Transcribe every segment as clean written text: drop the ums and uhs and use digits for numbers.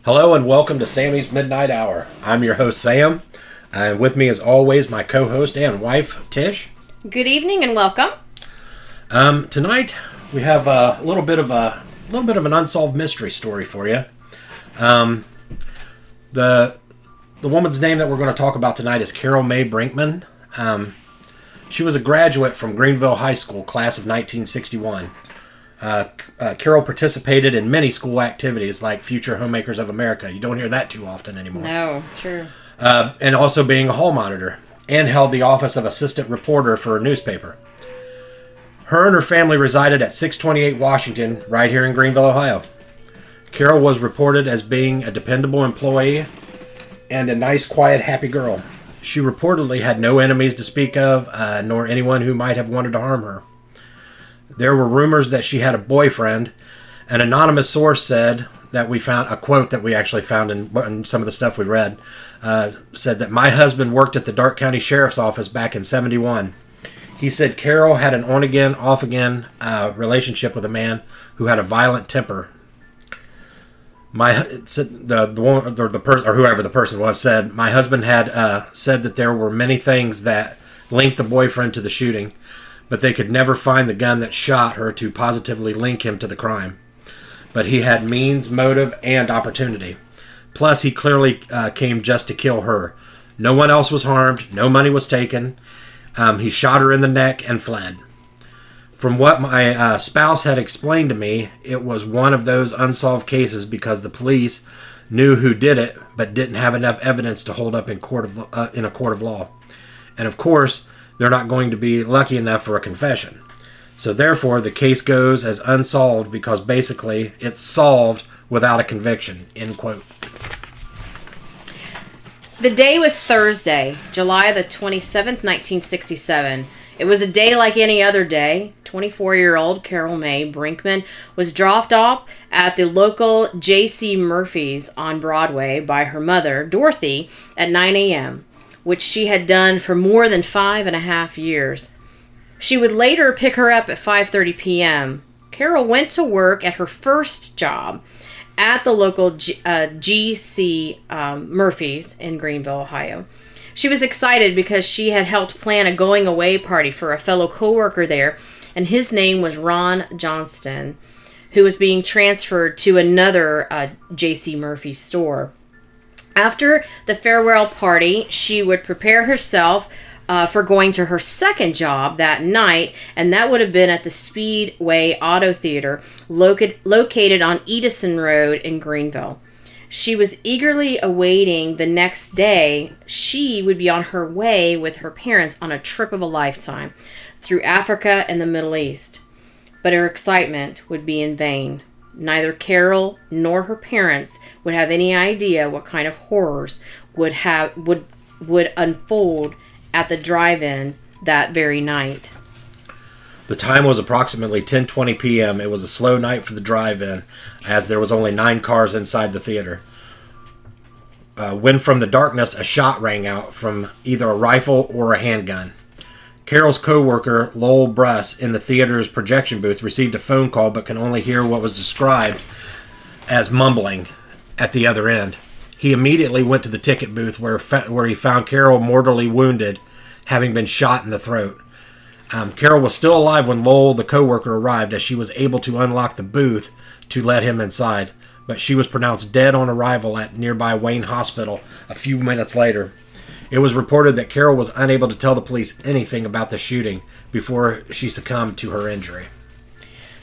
Hello and welcome to Sammy's Midnight Hour. I'm your host, Sam, and with me as always, my co-host and wife, Tish. Good evening and welcome. Tonight we have a little bit of an unsolved mystery story for you. The woman's name that we're going to talk about tonight is Carole Brinkman. She was a graduate from Greenville High School, class of 1961. Carole participated in many school activities like Future Homemakers of America. You don't hear that too often anymore. No, true. And also being a hall monitor, and held the office of assistant reporter for a newspaper. Her and her family resided at 628 Washington, right here in Greenville, Ohio. Carole was reported as being a dependable employee and a nice, quiet, happy girl. She reportedly had no enemies to speak of, nor anyone who might have wanted to harm her. There were rumors that she had a boyfriend. An anonymous source said that we found a quote that we actually found in some of the stuff we read, said that my husband worked at the Darke County Sheriff's Office back in '71. He said Carole had an on-again, off-again relationship with a man who had a violent temper. The person, or whoever the person was, said my husband had said that there were many things that linked the boyfriend to the shooting, but they could never find the gun that shot her to positively link him to the crime. But he had means, motive, and opportunity. Plus, he clearly came just to kill her. No one else was harmed. No money was taken. He shot her in the neck and fled. From what my spouse had explained to me, it was one of those unsolved cases because the police knew who did it, but didn't have enough evidence to hold up in a court of law. And of course, they're not going to be lucky enough for a confession. So therefore, the case goes as unsolved because basically it's solved without a conviction, end quote. The day was Thursday, July the 27th, 1967. It was a day like any other day. 24-year-old Carole Brinkman was dropped off at the local J.C. Murphy's on Broadway by her mother, Dorothy, at 9 a.m., which she had done for more than 5.5 years. She would later pick her up at 5:30 p.m. Carole went to work at her first job at the local G.C. Murphy's in Greenville, Ohio. She was excited because she had helped plan a going-away party for a fellow coworker there, and his name was Ron Johnston, who was being transferred to another J.C. Murphy store. After the farewell party, she would prepare herself for going to her second job that night, and that would have been at the Speedway Auto Theater located on Edison Road in Greenville. She was eagerly awaiting the next day. She would be on her way with her parents on a trip of a lifetime through Africa and the Middle East. But her excitement would be in vain. neither Carole nor her parents would have any idea what kind of horrors would unfold at the drive-in that very night. The time was approximately 10:20 p.m. It was a slow night for the drive-in, as there was only 9 cars inside the theater. When from the darkness, a shot rang out from either a rifle or a handgun. Carole's co-worker, Lowell Bruss, in the theater's projection booth, received a phone call but can only hear what was described as mumbling at the other end. He immediately went to the ticket booth where he found Carole mortally wounded, having been shot in the throat. Carole was still alive when Lowell, the co-worker, arrived, as she was able to unlock the booth to let him inside, but she was pronounced dead on arrival at nearby Wayne Hospital a few minutes later. It was reported that Carole was unable to tell the police anything about the shooting before she succumbed to her injury.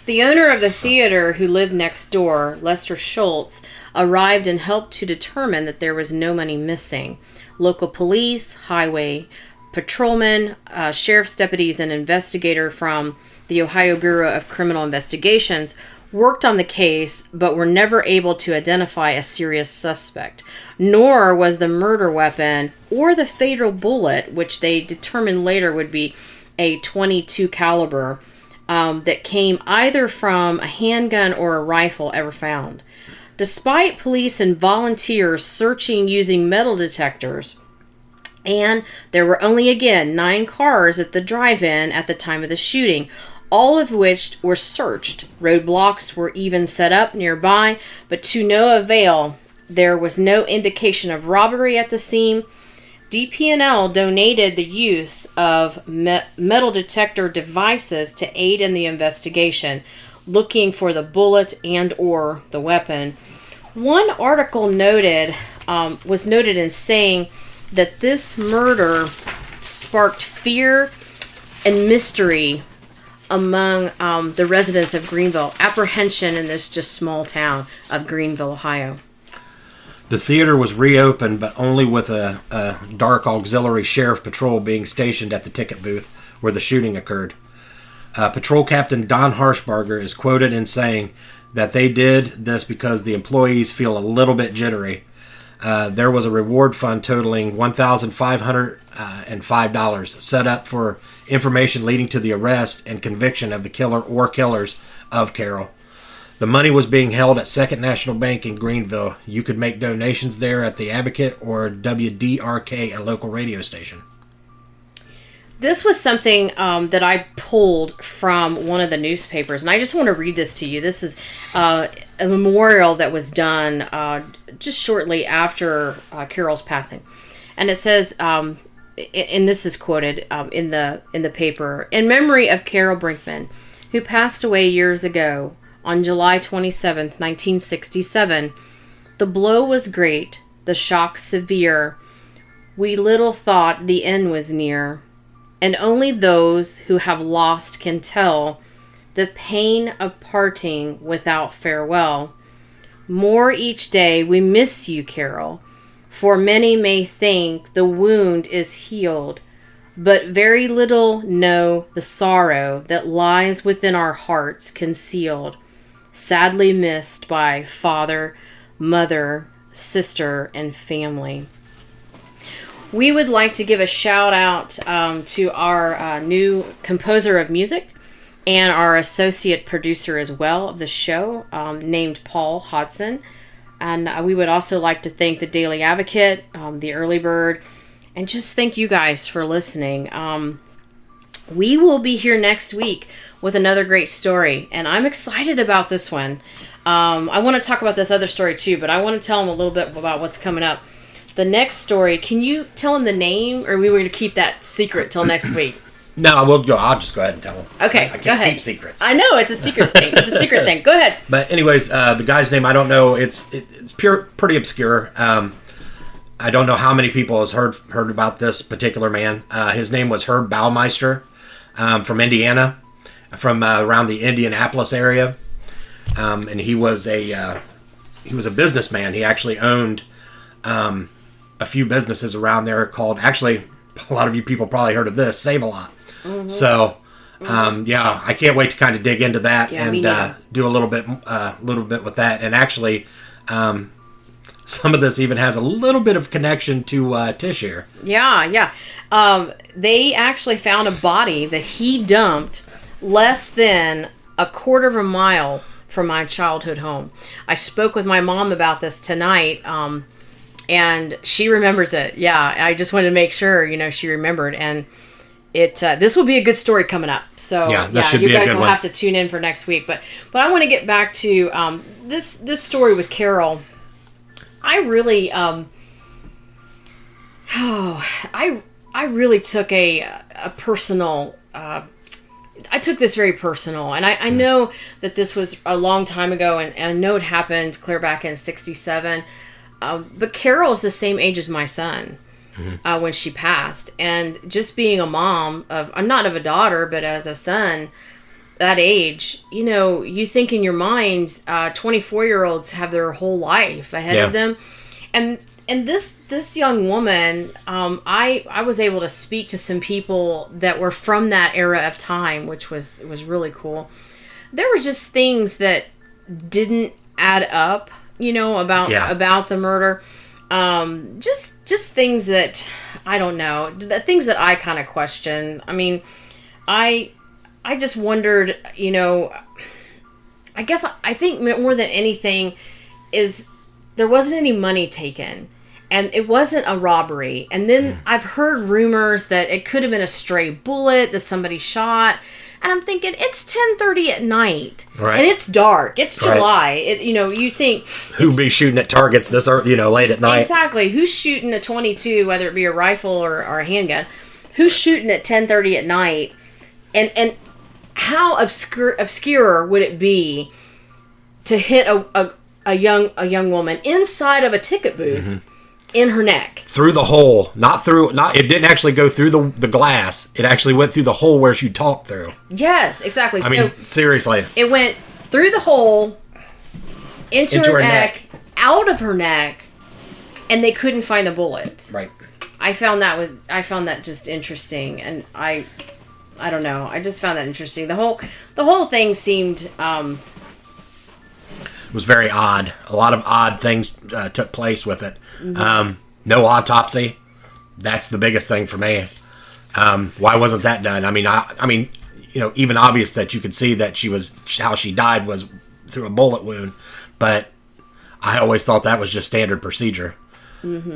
The owner of the theater, who lived next door, Lester Schultz, arrived and helped to determine that there was no money missing. Local police, highway patrolmen, sheriff's deputies, and investigator from the Ohio Bureau of Criminal Investigations worked on the case, but were never able to identify a serious suspect, nor was the murder weapon or the fatal bullet, which they determined later would be a .22 caliber, that came either from a handgun or a rifle, ever found. Despite police and volunteers searching using metal detectors, and there were only, again, 9 cars at the drive-in at the time of the shooting, all of which were searched. Roadblocks were even set up nearby, but to no avail. There was no indication of robbery at the scene. DP&L donated the use of metal detector devices to aid in the investigation, looking for the bullet and or the weapon. One article was noted in saying that this murder sparked fear and mystery among the residents of Greenville, apprehension in this just small town of Greenville, Ohio. The theater was reopened, but only with a dark auxiliary sheriff patrol being stationed at the ticket booth where the shooting occurred. Patrol Captain Don Harshbarger is quoted in saying that they did this because the employees feel a little bit jittery. There was a reward fund totaling $1,505 set up for information leading to the arrest and conviction of the killer or killers of Carole. The money was being held at Second National Bank in Greenville. You could make donations there at the Advocate or WDRK, a local radio station. This was something that I pulled from one of the newspapers, and I just want to read this to you. This is a memorial that was done just shortly after Carole's passing, and it says, and this is quoted in the paper, in memory of Carole Brinkman, who passed away years ago on July 27th, 1967. The blow was great, the shock severe. We little thought the end was near. And only those who have lost can tell the pain of parting without farewell. More each day we miss you, Carole, for many may think the wound is healed, but very little know the sorrow that lies within our hearts concealed, sadly missed by father, mother, sister, and family. We would like to give a shout out to our new composer of music and our associate producer as well of the show, named Paul Hodson. And we would also like to thank the Daily Advocate, the Early Bird, and just thank you guys for listening. We will be here next week with another great story, and I'm excited about this one. I want to talk about this other story too, but I want to tell them a little bit about what's coming up. The next story, can you tell them the name, or we were going to keep that secret till next week? No, I'll just go ahead and tell them. Okay, I can't go ahead. keep secrets. I know, it's a secret thing. It's a secret thing. Go ahead. But anyways, the guy's name, I don't know. It's pretty obscure. I don't know how many people has heard about this particular man. His name was Herb Baumeister, from Indiana, from around the Indianapolis area. And he was a businessman. He actually owned a few businesses around there called, actually, a lot of you people probably heard of this, Save-A-Lot. Mm-hmm. So Yeah, I can't wait to kind of dig into that me and neither. do a little bit with that. And actually, some of this even has a little bit of connection to Tish here. Yeah. They actually found a body that he dumped less than a quarter of a mile from my childhood home. I spoke with my mom about this tonight, and she remembers it. Yeah, I just wanted to make sure, she remembered. And this will be a good story coming up. So should you be a guys good will one. have to tune in for next week. But I want to get back to this story with Carole. I really I really took a personal. I took this very personal, and I know that this was a long time ago, and I know it happened clear back in '67. But Carole is the same age as my son when she passed, and just being a mom I'm not of a daughter, but as a son that age, you think in your mind, 24-year-olds have their whole life ahead of them, and this young woman, I was able to speak to some people that were from that era of time, which was really cool. There were just things that didn't add up, about the murder. Just things that I don't know, the things that I kind of question. I mean, I just wondered, I think more than anything is there wasn't any money taken. And it wasn't a robbery. And then I've heard rumors that it could have been a stray bullet that somebody shot. And I'm thinking, it's 10:30 at night. Right. And it's dark. It's July. You think... Who'd be shooting at targets this early, late at night? Exactly. Who's shooting a .22, whether it be a rifle or a handgun? Who's shooting at 10:30 at night? And how obscure would it be to hit a young woman inside of a ticket booth in her neck, through the hole, it didn't actually go through the glass. It actually went through the hole where she talked through. Yes, exactly. I mean, seriously, it went through the hole into her neck, out of her neck, and they couldn't find the bullet. Right. I found that just interesting, and I don't know. I just found that interesting. The whole thing seemed was very odd. A lot of odd things took place with it. No autopsy. That's the biggest thing for me. Why wasn't that done? I mean, even obvious that you could see that how she died was through a bullet wound, but I always thought that was just standard procedure.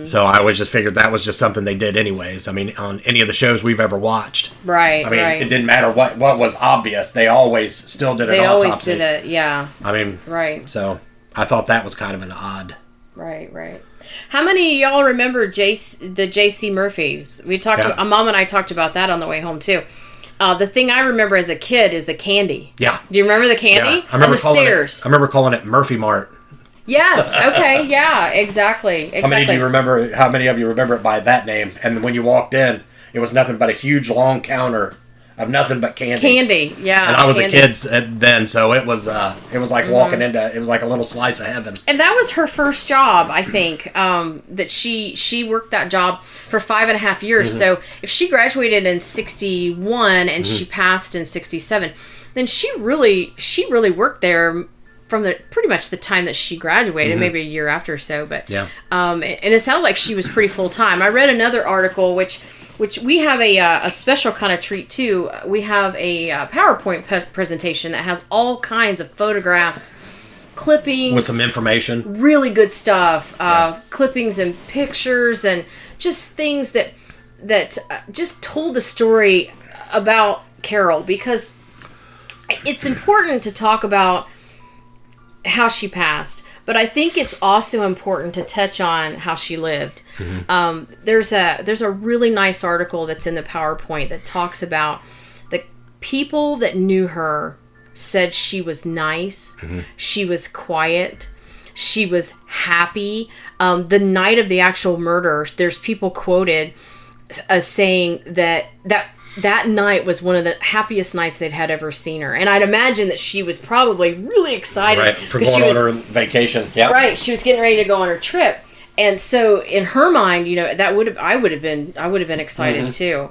So I always just figured that was just something they did anyways. I mean, on any of the shows we've ever watched. Right, I mean, it didn't matter what was obvious. They always still did an autopsy. They always did it, yeah. I mean, right. So I thought that was kind of an odd. Right. How many of y'all remember the J.C. Murphys? We talked. Mom and I talked about that on the way home too. The thing I remember as a kid is the candy. Yeah. Do you remember the candy? Yeah. I remember on the stairs. I remember calling it Murphy Mart. Yes. Okay. Yeah. Exactly. How many of you remember it by that name? And when you walked in, it was nothing but a huge long counter of nothing but candy. Candy. Yeah. And I was a kid then, so it was like walking into, it was like a little slice of heaven. And that was her first job, I think. That she worked that job for 5.5 years. So if she graduated in 61 and she passed in 67, then she really worked there from pretty much the time that she graduated, maybe a year after or so. But and it sounded like she was pretty full time. I read another article which we have a special kind of treat too. We have a PowerPoint presentation that has all kinds of photographs, clippings with some information, really good stuff, clippings and pictures, and just things that just told the story about Carole, because it's important to talk about how she passed, but I think it's also important to touch on how she lived. There's a really nice article that's in the PowerPoint that talks about the people that knew her said she was nice, she was quiet, she was happy. The night of the actual murder, there's people quoted as saying that night was one of the happiest nights they'd had ever seen her. And I'd imagine that she was probably really excited. Right, for going on her vacation. Yeah. Right, she was getting ready to go on her trip. And so in her mind, I would have been excited too.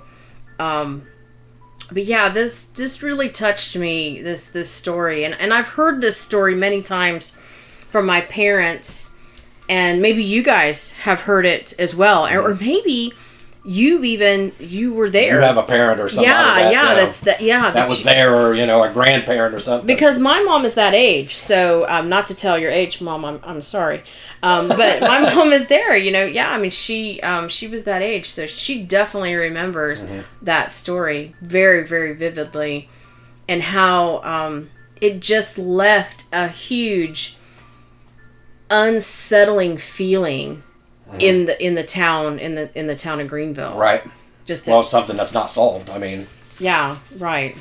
But yeah, this just really touched me, this story. And I've heard this story many times from my parents, and maybe you guys have heard it as well. Or maybe you were there. You have a parent or something that was there, or a grandparent or something. Because my mom is that age, so not to tell your age, Mom, I'm sorry, but my mom is there. She was that age, so she definitely remembers that story very, very vividly, and how it just left a huge unsettling feeling in the town of Greenville. Right. Something that's not solved. Yeah. Right.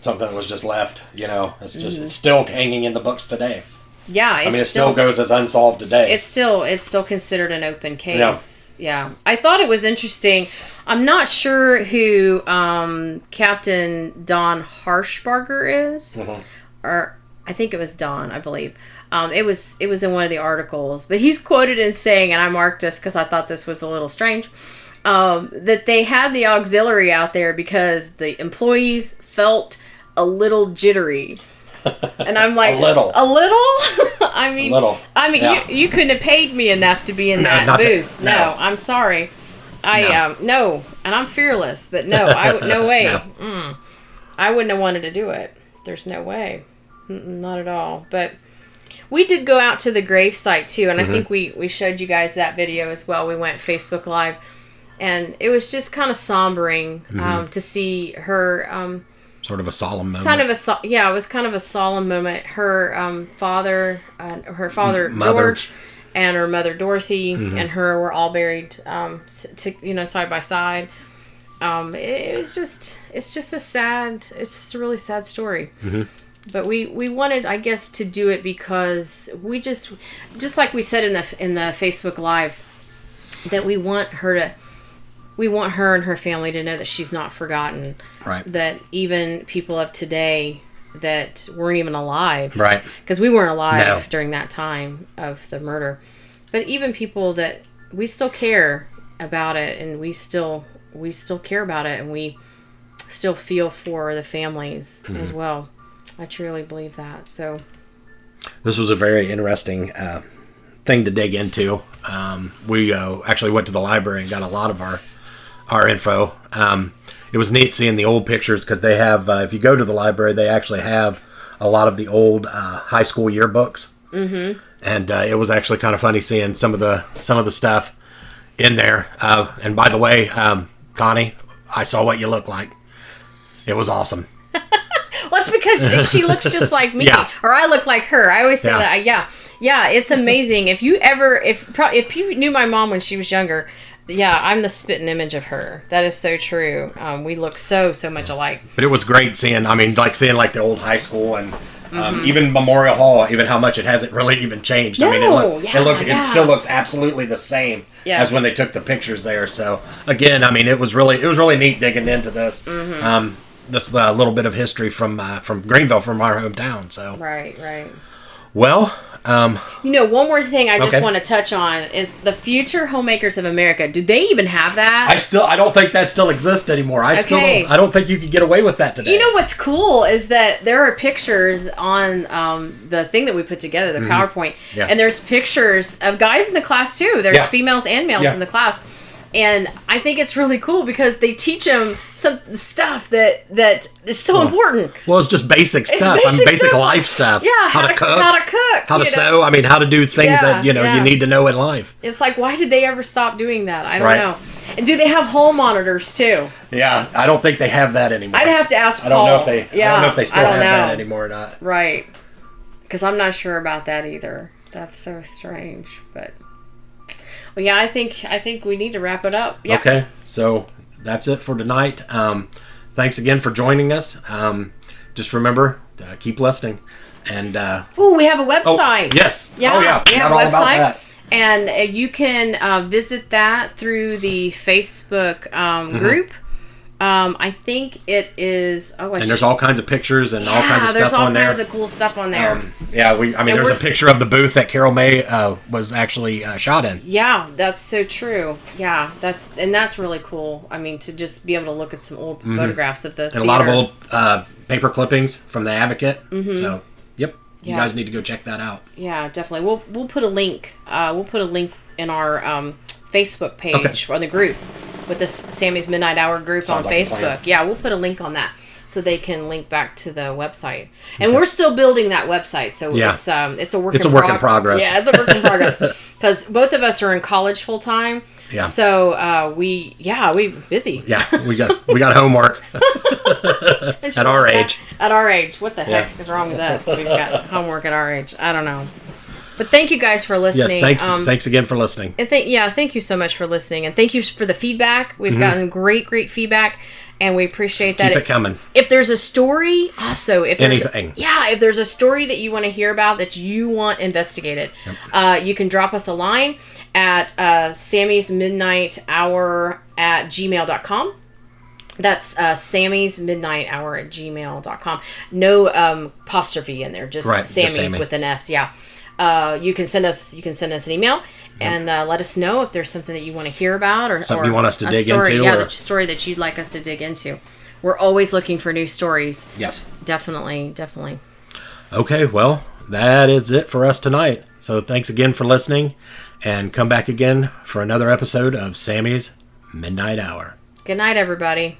Something that was just left. It's just it's still hanging in the books today. Yeah. It still goes as unsolved today. It's still considered an open case. Yeah. I thought it was interesting. I'm not sure who Captain Don Harshbarger is, or I think it was Don, I believe. It was in one of the articles, but he's quoted in saying, and I marked this because I thought this was a little strange, that they had the auxiliary out there because the employees felt a little jittery. And I'm like, a little? A little? Yeah. You couldn't have paid me enough to be in that booth. No, I'm sorry. No, and I'm fearless, but no, no way. No. I wouldn't have wanted to do it. There's no way. Not at all. But we did go out to the gravesite too, and I think we showed you guys that video as well. We went Facebook Live, and it was just kind of sombering to see her. Sort of a solemn moment. It was kind of a solemn moment. Her father, George, and her mother Dorothy, and her were all buried, side by side. It's just a really sad story. But we wanted, I guess, to do it because we just like we said in the Facebook Live, that we want her and her family to know that she's not forgotten. Right. That even people of today that weren't even alive. Right. Because we weren't alive during that time of the murder. But even people that we still care about it, and we still care about it, and we still feel for the families as well. I truly believe that. So this was a very interesting thing to dig into. We actually went to the library and got a lot of our info. It was neat seeing the old pictures because they have, if you go to the library, they actually have a lot of the old high school yearbooks. And it was actually kind of funny seeing some of the stuff in there. And by the way, Connie, I saw what you look like. It was awesome. Well, it's because she looks just like me, or I look like her. I always say that. Yeah, it's amazing. If you knew my mom when she was younger, I'm the spitting image of her. That is so true. We look so much alike. But it was great seeing the old high school and even Memorial Hall, even how much it hasn't really even changed. No, it still looks absolutely the same as when they took the pictures there. So again, it was really neat digging into this. This little bit of history from Greenville, from our hometown. So right. Well, one more thing I just want to touch on is the Future Homemakers of America. Do they even have that? I don't think that still exists anymore. I don't think you could get away with that today. You know what's cool is that there are pictures on the thing that we put together, the PowerPoint, and there's pictures of guys in the class too. There's females and males in the class. And I think it's really cool because they teach them some stuff that is so important. Well, it's just basic stuff. Basic life stuff. Yeah, how to cook, how to sew. How to do things that you need to know in life. It's like, why did they ever stop doing that? I don't know. And do they have hall monitors too? Yeah, I don't think they have that anymore. I'd have to ask Paul. I don't know if they still have that anymore or not. Right, because I'm not sure about that either. That's so strange, but. Well, I think we need to wrap it up. Yep. Okay, so that's it for tonight. Thanks again for joining us. Just remember, keep listening. And we have a website. Yes. Yeah. We have a website, and you can visit that through the Facebook group. I think it is. Oh, and there's all kinds of pictures and all kinds of stuff on there. There's all kinds of cool stuff on there. There's a picture of the booth that Carole May was actually shot in. Yeah, that's so true. Yeah, that's really cool. I mean, to just be able to look at some old photographs of the and a lot of old paper clippings from the Advocate. So, yep, you Yeah. guys need to go check that out. Yeah, definitely. We'll put a link. We'll put a link in our Facebook page or the group with the Sammy's Midnight Hour group Sounds on like a Facebook. plan. Yeah, we'll put a link on that so they can link back to the website. And we're still building that website, so it's a work. It's a work in progress. Yeah, it's a work in progress because both of us are in college full time. Yeah. So we busy. Yeah, we got homework at our age. At our age, what the heck is wrong with us? We've got homework at our age. I don't know. But thank you guys for listening. Yes, thanks again for listening. And thank you so much for listening, and thank you for the feedback. We've gotten great feedback, and we appreciate that. Keep it coming. If there's a story, also if there's Anything. if there's a story that you want to hear about that you want investigated, you can drop us a line at Sammy's Midnight Hour at gmail.com. That's Sammy's Midnight Hour at gmail.com. No apostrophe in there, just Sammy's Sammy. with an S. Yeah. You can send us an email and let us know if there's something that you want to hear about or something you want us to dig story, into. Yeah, or... the story that you'd like us to dig into. We're always looking for new stories. Yes. Definitely. Okay, well, that is it for us tonight. So thanks again for listening, and come back again for another episode of Sammy's Midnight Hour. Good night, everybody.